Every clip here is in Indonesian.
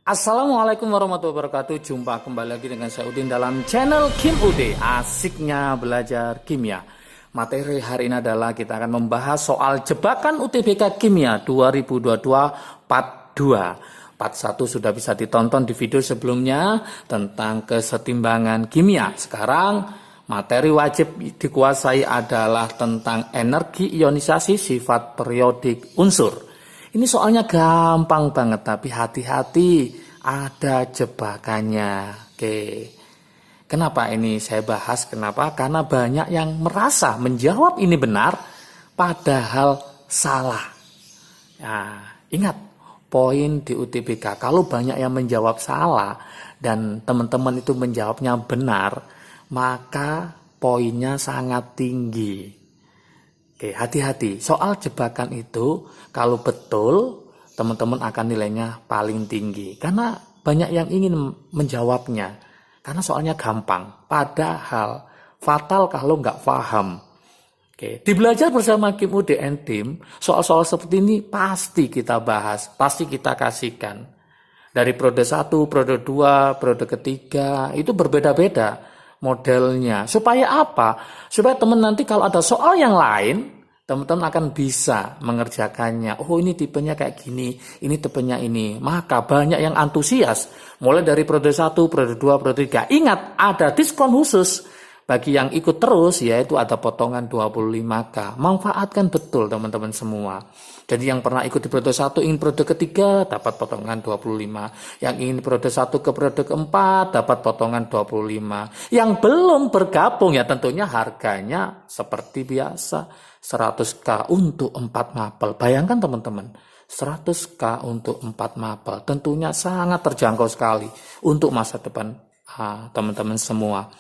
Assalamualaikum warahmatullahi wabarakatuh. Jumpa kembali lagi dengan saya Udin dalam channel Kim Ude. Asiknya belajar kimia. Materi hari ini adalah kita akan membahas soal jebakan UTBK Kimia 2022 part 2. Part 1 sudah bisa ditonton di video sebelumnya tentang kesetimbangan kimia. Sekarang materi wajib dikuasai adalah tentang energi ionisasi sifat periodik unsur. Ini soalnya gampang banget, tapi hati-hati, ada jebakannya. Oke. Kenapa ini saya bahas? Kenapa? Karena banyak yang merasa menjawab ini benar, padahal salah. Nah, ingat, poin di UTBK, kalau banyak yang menjawab salah, dan teman-teman itu menjawabnya benar, maka poinnya sangat tinggi. Oke, hati-hati. Soal jebakan itu, kalau betul, teman-teman akan nilainya paling tinggi. Karena banyak yang ingin menjawabnya. Karena soalnya gampang. Padahal, fatal kalau nggak paham. Oke, di belajar bersama Kim UDN Tim, soal-soal seperti ini pasti kita bahas. Pasti kita kasihkan. Dari periode 1, periode 2, periode ketiga, itu berbeda-beda modelnya. Supaya apa? Supaya teman nanti kalau ada soal yang lain, teman-teman akan bisa mengerjakannya. Oh, ini tipenya kayak gini, ini tipenya ini. Maka banyak yang antusias. Mulai dari periode 1, periode 2, periode 3. Ingat, ada diskon khusus bagi yang ikut terus, yaitu ada potongan 25K. Manfaatkan betul teman-teman semua. Jadi yang pernah ikut di periode 1 ingin periode ketiga dapat potongan 25. Yang ingin periode 1 ke periode keempat dapat potongan 25. Yang belum bergabung ya tentunya harganya seperti biasa 100K untuk 4 mapel. Bayangkan teman-teman, 100K untuk 4 mapel tentunya sangat terjangkau sekali untuk masa depan teman-teman semua.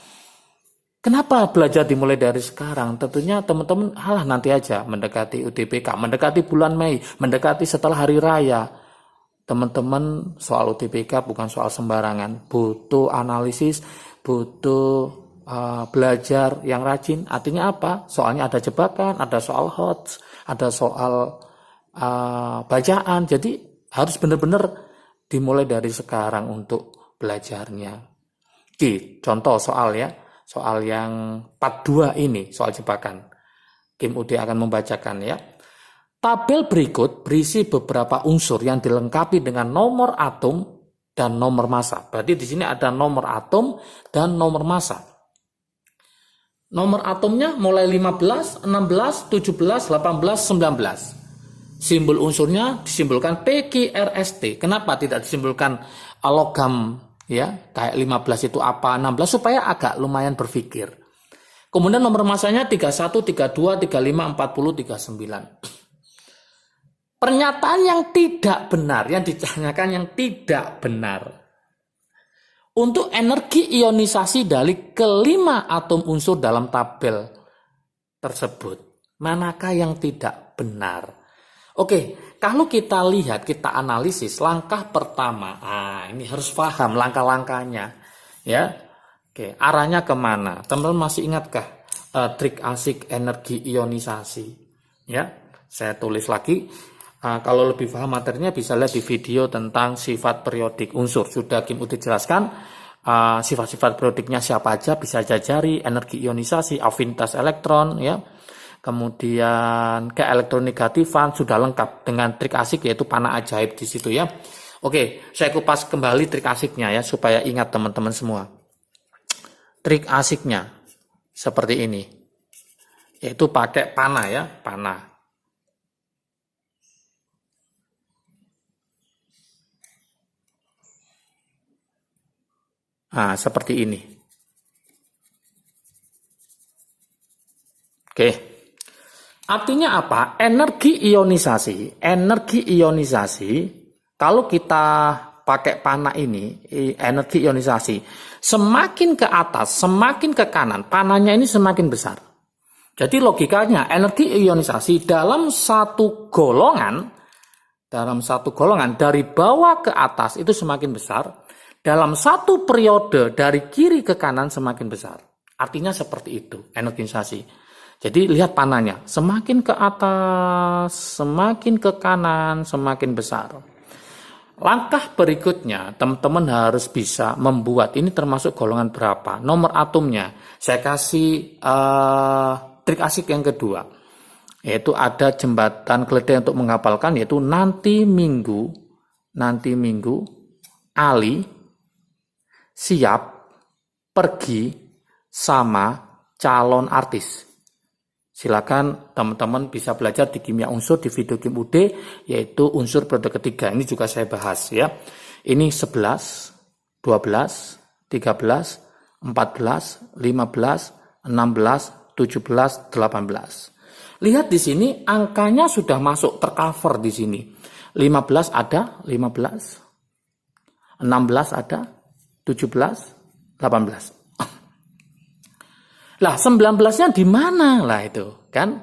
Kenapa belajar dimulai dari sekarang? Tentunya teman-teman nanti aja mendekati UTBK, mendekati bulan Mei, mendekati setelah hari raya. Teman-teman soal UTBK bukan soal sembarangan, butuh analisis, butuh belajar yang rajin. Artinya apa? Soalnya ada jebakan, ada soal HOTS, ada soal bacaan. Jadi harus benar-benar dimulai dari sekarang untuk belajarnya. Oke, contoh soal ya. Soal yang part 2 ini, soal jebakan. Kim UD akan membacakan ya. Tabel berikut berisi beberapa unsur yang dilengkapi dengan nomor atom dan nomor massa. Berarti di sini ada nomor atom dan nomor massa. Nomor atomnya mulai 15, 16, 17, 18, 19. Simbol unsurnya disimbolkan PQRST. Kenapa tidak disimbolkan logam? Ya, kayak 15 itu apa, 16 supaya agak lumayan berpikir. Kemudian nomor massanya 31, 32, 35, 40, 39. Pernyataan yang tidak benar, yang ditanyakan yang tidak benar. Untuk energi ionisasi dari kelima atom unsur dalam tabel tersebut, manakah yang tidak benar? Oke, kalau kita lihat, kita analisis langkah pertama. Ini harus paham langkah-langkahnya. Ya, oke, arahnya kemana? Teman-teman masih ingatkah trik asik energi ionisasi? Ya, saya tulis lagi. Kalau lebih paham materinya bisa lihat di video tentang sifat periodik unsur. Sudah Kim udah jelaskan sifat-sifat periodiknya siapa aja, bisa jajari energi ionisasi, afinitas elektron, ya. Kemudian keelektronegatifan sudah lengkap dengan trik asik yaitu panah ajaib di situ ya. Oke, saya kupas kembali trik asiknya ya supaya ingat teman-teman semua. Trik asiknya seperti ini. Yaitu pakai panah ya, panah. Nah, seperti ini. Oke. Artinya apa? Energi ionisasi kalau kita pakai panah ini, energi ionisasi semakin ke atas, semakin ke kanan, panahnya ini semakin besar. Jadi logikanya energi ionisasi dalam satu golongan dari bawah ke atas itu semakin besar, dalam satu periode dari kiri ke kanan semakin besar. Artinya seperti itu energi ionisasi. Jadi lihat panahnya, semakin ke atas, semakin ke kanan, semakin besar. Langkah berikutnya, teman-teman harus bisa membuat, ini termasuk golongan berapa, nomor atomnya. Saya kasih trik asik yang kedua, yaitu ada jembatan keledai untuk menghafalkan, yaitu nanti minggu, Ali siap pergi sama calon artis. Silakan teman-teman bisa belajar di kimia unsur di video Kim UD, yaitu unsur periode ketiga. Ini juga saya bahas ya. Ini 11, 12, 13, 14, 15, 16, 17, 18. Lihat di sini angkanya sudah masuk tercover di sini. 15 ada, 15. 16 ada, 17, 18. Lah 19-nya di mana lah itu kan?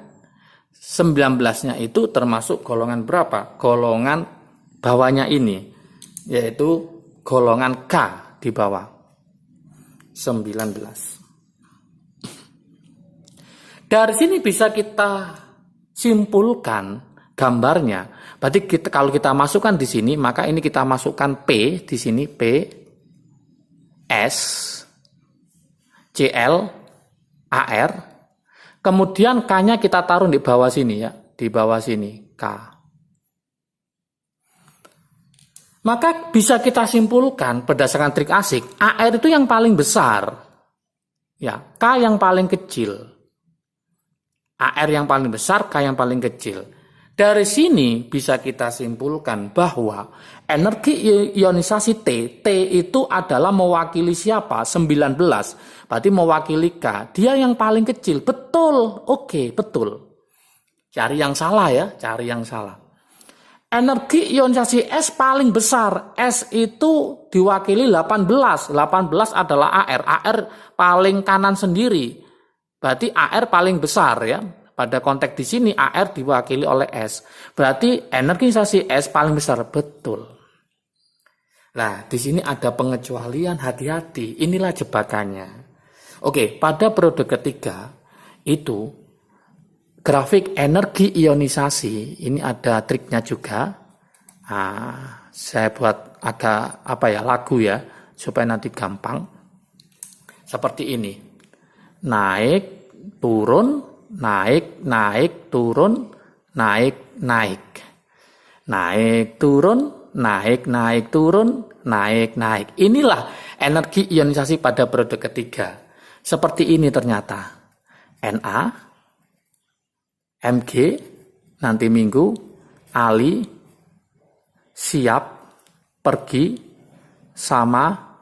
19-nya itu termasuk golongan berapa? Golongan bawahnya ini, yaitu golongan K di bawah. 19. Dari sini bisa kita simpulkan gambarnya. Berarti kalau kita masukkan di sini, maka ini kita masukkan P di sini, P, S, Cl, AR, kemudian K-nya kita taruh di bawah sini ya, di bawah sini K. Maka bisa kita simpulkan berdasarkan trik asik, AR itu yang paling besar, ya, K yang paling kecil, AR yang paling besar, K yang paling kecil. Dari sini bisa kita simpulkan bahwa energi ionisasi T itu adalah mewakili siapa? 19. Berarti mewakili K. Dia yang paling kecil. Betul. Oke, betul. Cari yang salah ya, cari yang salah. Energi ionisasi S paling besar. S itu diwakili 18. 18 adalah AR. AR paling kanan sendiri. Berarti AR paling besar ya. Pada konteks di sini AR diwakili oleh S. Berarti energisasi S paling besar. Betul. Nah, di sini ada pengecualian, hati-hati. Inilah jebakannya. Oke, pada periode ketiga itu grafik energi ionisasi. Ini ada triknya juga. Nah, saya buat agak lagu ya supaya nanti gampang. Seperti ini. Naik, turun, naik, turun, naik, turun, naik, turun, naik. Inilah energi ionisasi pada periode ketiga. Seperti ini ternyata. Na, Mg, nanti minggu, Ali, siap, pergi, sama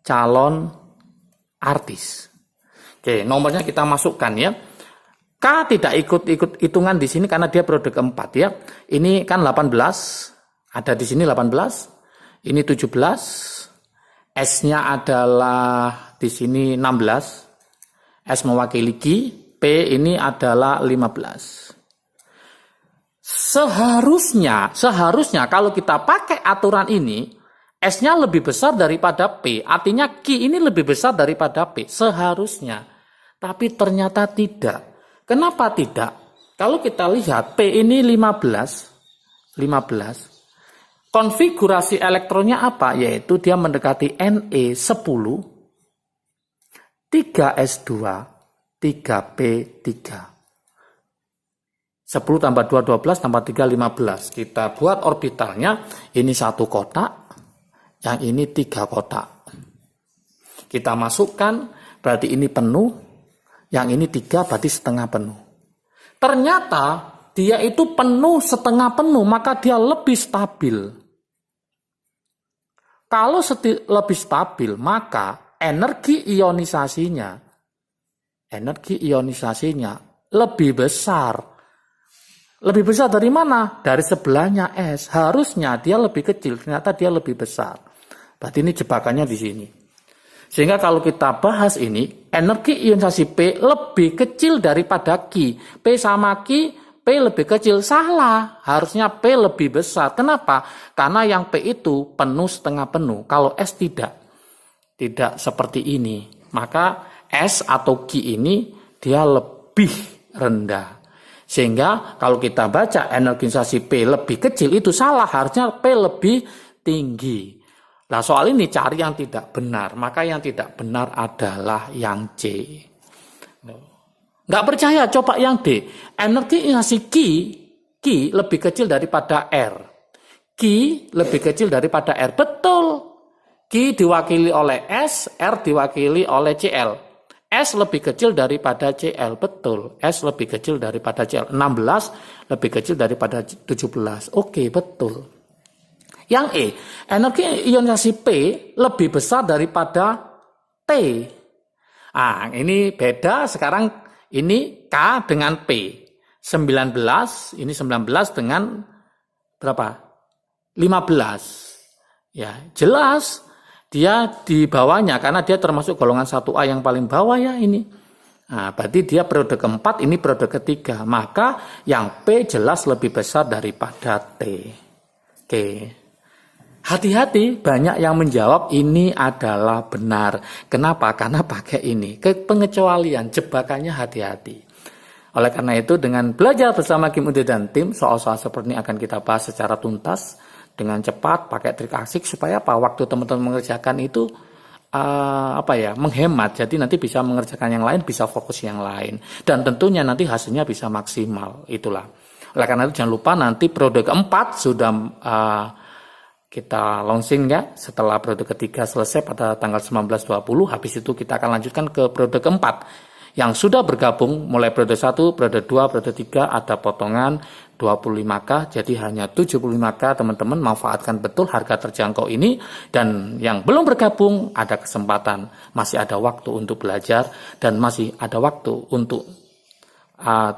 calon artis. Oke, nomornya kita masukkan ya. K tidak ikut hitungan di sini karena dia periode keempat ya. Ini kan 18, ada di sini 18. Ini 17. S-nya adalah di sini 16. S mewakili Q, P ini adalah 15. Seharusnya kalau kita pakai aturan ini, S-nya lebih besar daripada P. Artinya Q ini lebih besar daripada P. Seharusnya. Tapi ternyata tidak. Kenapa tidak? Kalau kita lihat P ini 15. Konfigurasi elektronnya apa? Yaitu dia mendekati Ne 10, 3s2, 3p3. 10 tambah 2, 12, tambah 3, 15. Kita buat orbitalnya, ini satu kotak, yang ini 3 kotak. Kita masukkan, berarti ini penuh, yang ini 3 berarti setengah penuh. Ternyata dia itu penuh setengah penuh, maka dia lebih stabil. Kalau lebih stabil, maka energi ionisasinya lebih besar. Lebih besar dari mana? Dari sebelahnya S. Harusnya dia lebih kecil, ternyata dia lebih besar. Berarti ini jebakannya di sini. Sehingga kalau kita bahas ini, energi ionisasi P lebih kecil daripada Q. P sama Q, P lebih kecil. Salah, harusnya P lebih besar. Kenapa? Karena yang P itu penuh setengah penuh. Kalau S tidak. Tidak seperti ini. Maka S atau Q ini dia lebih rendah. Sehingga kalau kita baca energi ionisasi P lebih kecil itu salah. Harusnya P lebih tinggi. Nah, soal ini cari yang tidak benar, maka yang tidak benar adalah yang C. Nggak percaya, coba yang D. Energi ioniasi Q lebih kecil daripada R. Q lebih kecil daripada R. Betul. Q diwakili oleh S, R diwakili oleh Cl. S lebih kecil daripada Cl. Betul. S lebih kecil daripada Cl. 16 lebih kecil daripada 17. Oke, betul. Yang E, energi ionisasi P lebih besar daripada T. Ah, ini beda sekarang, ini K dengan P. 19, ini 19 dengan berapa? 15. Ya, jelas dia di bawahnya karena dia termasuk golongan 1A yang paling bawah ya ini. Nah, berarti dia periode keempat, ini periode ketiga. Maka yang P jelas lebih besar daripada T. Oke. Hati-hati, banyak yang menjawab ini adalah benar. Kenapa? Karena pakai ini. Pengecualian, jebakannya hati-hati. Oleh karena itu, dengan belajar bersama Kim Ude dan tim, soal-soal seperti ini akan kita bahas secara tuntas, dengan cepat, pakai trik asik, supaya apa? Waktu teman-teman mengerjakan itu, menghemat. Jadi nanti bisa mengerjakan yang lain, bisa fokus yang lain. Dan tentunya nanti hasilnya bisa maksimal. Itulah. Oleh karena itu, jangan lupa nanti periode keempat sudah kita launching ya, setelah periode ketiga selesai pada tanggal 19-20, habis itu kita akan lanjutkan ke periode keempat. Yang sudah bergabung mulai periode 1, periode 2, periode 3 ada potongan 25K, jadi hanya 75K teman-teman, manfaatkan betul harga terjangkau ini. Dan yang belum bergabung ada kesempatan, masih ada waktu untuk belajar dan masih ada waktu untuk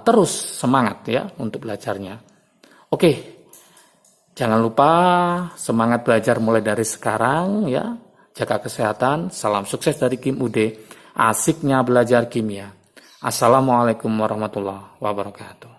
terus semangat ya untuk belajarnya. Oke. Jangan lupa semangat belajar mulai dari sekarang ya. Jaga kesehatan. Salam sukses dari Kim Ude. Asiknya belajar kimia. Assalamualaikum warahmatullahi wabarakatuh.